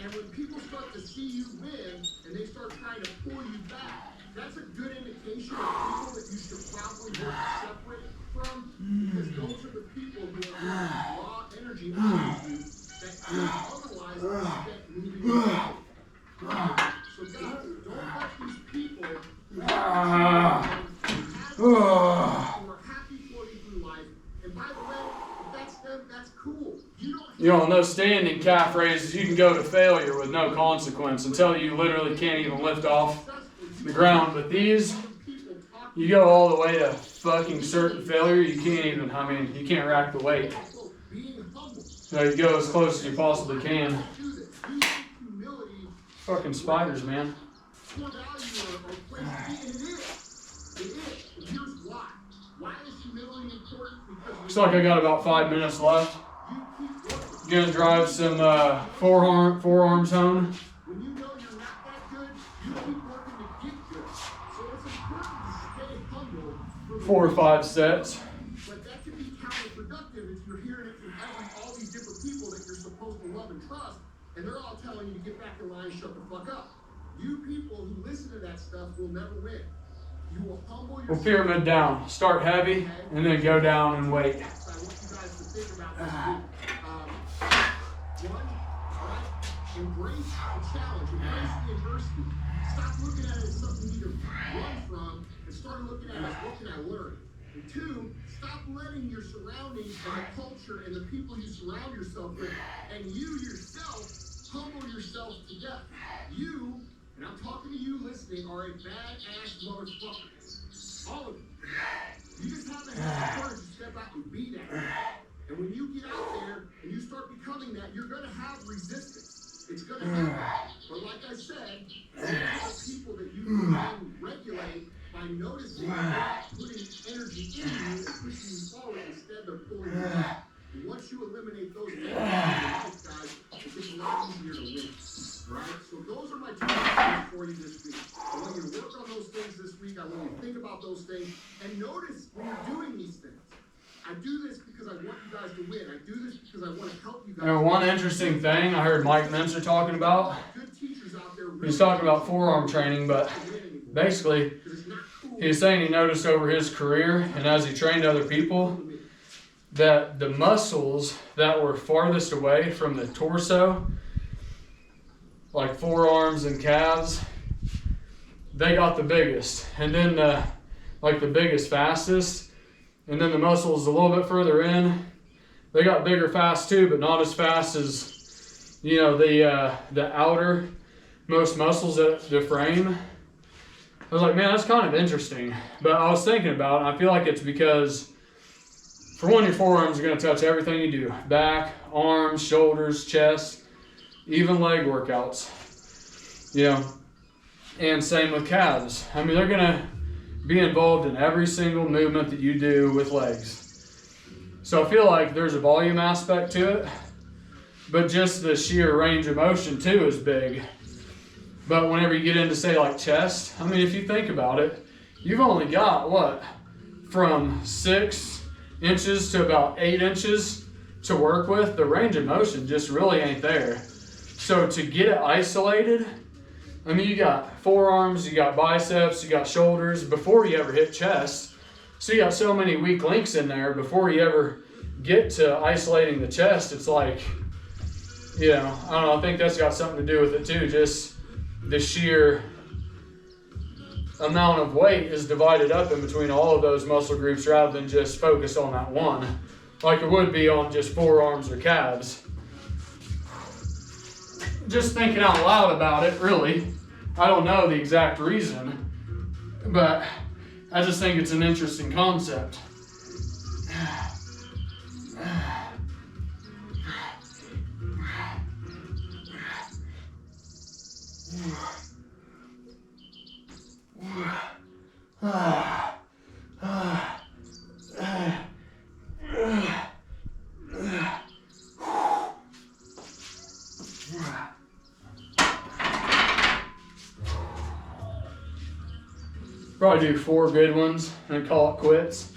Speaker 3: And when people start to see you win and they start trying to pull you back, that's a good indication of people that you should probably work separate from, because those are the people who are raw energy out of you that could otherwise be moving forward. So guys, don't let these people who are happy floating through life. And by the way, if that's them, that's cool.
Speaker 1: You know, no standing calf raises, you can go to failure with no consequence until you literally can't even lift off the ground. But these, you go all the way to fucking certain failure, you can't even, I mean, you can't rack the weight. So you go as close as you possibly can. Fucking spiders, man. Looks like I got about 5 minutes left. Gonna drive some forearms home. 4 or 5 sets.
Speaker 3: But that can be counterproductive if you're hearing it from all these different people that you're supposed to love and trust, and they're all telling you to get back in line and shut the fuck up. You people who listen to that stuff will never win. You will humble yourself.
Speaker 1: We'll pyramid down. Start heavy and then go down and wait.
Speaker 3: I want you guys to think about this. One, right? Embrace the challenge. Embrace the adversity. Stop looking at it as something you can run from and start looking at it as what can I learn? And two, stop letting your surroundings and the culture and the people you surround yourself with and you yourself humble yourself to death. You, and I'm talking to you listening, are a badass motherfucker. All of you. You just have to have the courage to step out and be that. And when you get out there and you start becoming that, you're going to have resistance. It's going to happen. But like I said, the people that you can regulate by noticing they're putting energy in you and pushing you forward instead of pulling you back. And once you eliminate those things in your life, guys, it gets a lot easier to win. Right? So those are my 2 things for you this week. I want you to work on those things this week. I want you to think about those things and notice when you're doing these things. I do this because I want you guys to win. I do this because I want to help you guys.
Speaker 1: Now, one interesting thing I heard Mike Minzer talking about.
Speaker 3: Good teachers out there.
Speaker 1: He's talking about forearm training, but basically, he was saying he noticed over his career and as he trained other people that the muscles that were farthest away from the torso, like forearms and calves, they got the biggest. And then the biggest, fastest. And then the muscles a little bit further in, they got bigger fast too, but not as fast as, you know, the outer most muscles at the frame. I was like, man, that's kind of interesting. But I was thinking about it, I feel like it's because, for one, your forearms are going to touch everything you do. Back, arms, shoulders, chest, even leg workouts. You know, and same with calves. I mean, they're going to be involved in every single movement that you do with legs. So I feel like there's a volume aspect to it, but just the sheer range of motion too is big. But whenever you get into, say, like chest, I mean, if you think about it, you've only got, what, from 6 inches to about 8 inches to work with. The range of motion just really ain't there. So to get it isolated, I mean, you got forearms, you got biceps, you got shoulders before you ever hit chest. So you got so many weak links in there before you ever get to isolating the chest. It's like, you know, I don't know, I think that's got something to do with it too. Just the sheer amount of weight is divided up in between all of those muscle groups rather than just focused on that one, like it would be on just forearms or calves. Just thinking out loud about it, really. I don't know the exact reason, but I just think it's an interesting concept. Probably do 4 good ones and call it quits.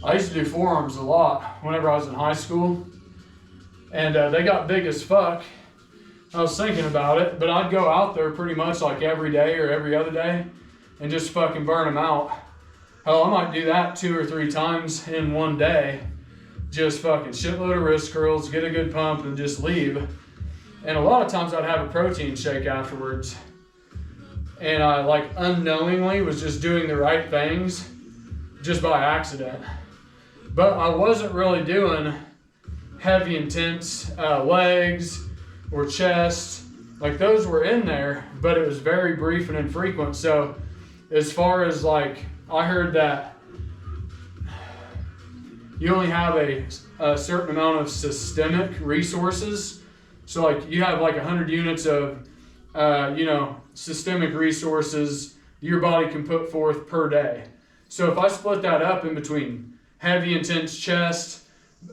Speaker 1: I used to do forearms a lot whenever I was in high school, and they got big as fuck. I was thinking about it, but I'd go out there pretty much like every day or every other day and just fucking burn them out. Hell, I might do that 2 or 3 times in one day. Just fucking shitload of wrist curls, get a good pump, and just leave. And a lot of times I'd have a protein shake afterwards. And I, like, unknowingly was just doing the right things just by accident. But I wasn't really doing heavy, intense legs or chest. Like, those were in there, but it was very brief and infrequent. So as far as, like, I heard that you only have a certain amount of systemic resources. So like you have like 100 units of, systemic resources your body can put forth per day. So if I split that up in between heavy, intense chest,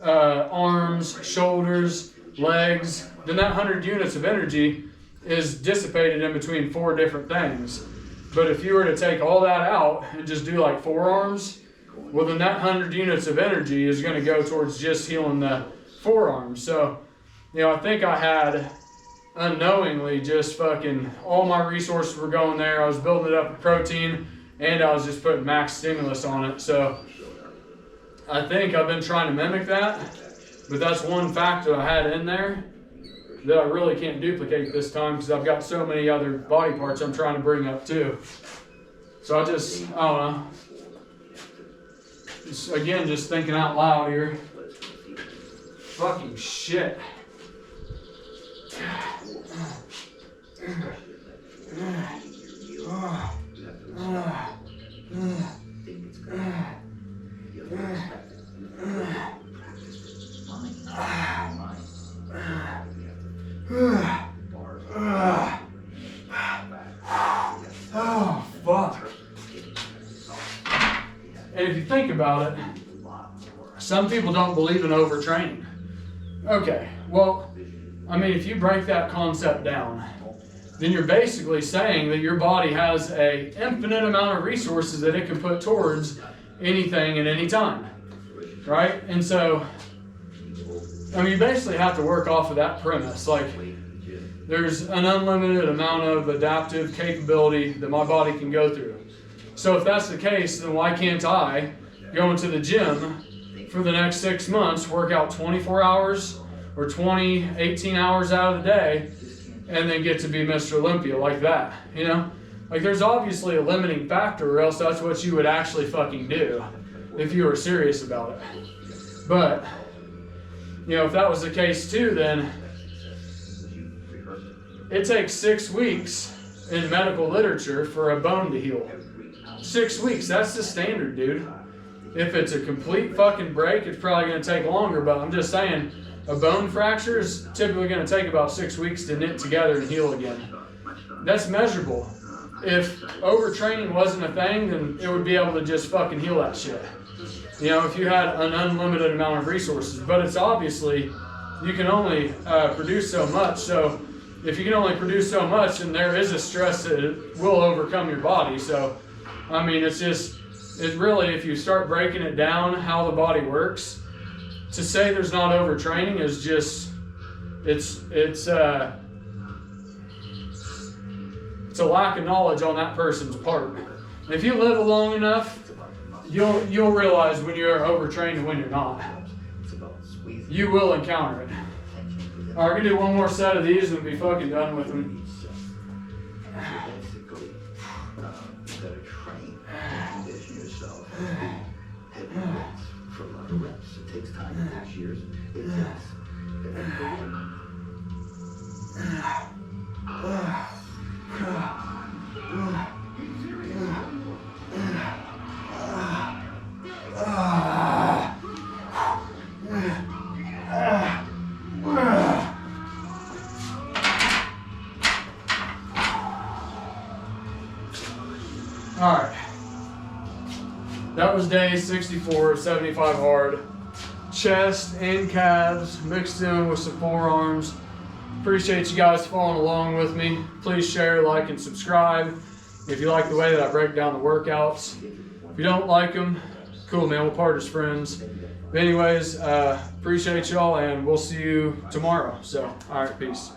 Speaker 1: arms, shoulders, legs, then that 100 units of energy is dissipated in between 4 different things. But if you were to take all that out and just do like forearms, well then that 100 units of energy is going to go towards just healing the forearms. So, I think I had unknowingly just fucking all my resources were going there. I was building it up with protein and I was just putting max stimulus on it. So, I think I've been trying to mimic that, but that's one factor I had in there that I really can't duplicate this time because I've got so many other body parts I'm trying to bring up too. So I don't know. Again, just thinking out loud here. Fucking shit. Oh, fuck. And if you think about it, some people don't believe in overtraining. Okay, well, I mean, if you break that concept down, then you're basically saying that your body has an infinite amount of resources that it can put towards anything at any time, right? And so, I mean, you basically have to work off of that premise. Like, there's an unlimited amount of adaptive capability that my body can go through. So if that's the case, then why can't I go into the gym for the next 6 months, work out 24 hours or 18 hours out of the day, and then get to be Mr. Olympia like that, you know? Like, there's obviously a limiting factor, or else that's what you would actually fucking do if you were serious about it. But, you know, if that was the case too, then it takes 6 weeks in medical literature for a bone to heal. 6 weeks, that's the standard, dude. If it's a complete fucking break, it's probably going to take longer, but I'm just saying, a bone fracture is typically going to take about 6 weeks to knit together and heal again. That's measurable. If overtraining wasn't a thing, then it would be able to just fucking heal that shit. You know, if you had an unlimited amount of resources. But it's obviously, you can only produce so much. So if you can only produce so much, then there is a stress that it will overcome your body. So, I mean, it's really, if you start breaking it down, how the body works, to say there's not overtraining is just, it's a lack of knowledge on that person's part. And if you live long enough, you'll realize when you're overtrained and when you're not. You will encounter it. All right, we're gonna do one more set of these and be fucking done with them.
Speaker 4: For a lot of reps, it takes time, it takes years, it takes
Speaker 1: All right. That was day 64 of 75 hard. Chest and calves mixed in with some forearms. Appreciate you guys following along with me. Please share, like, and subscribe if you like the way that I break down the workouts. If you don't like them, cool, man, we'll part as friends. But anyways, appreciate y'all, and we'll see you tomorrow. So, all right, peace.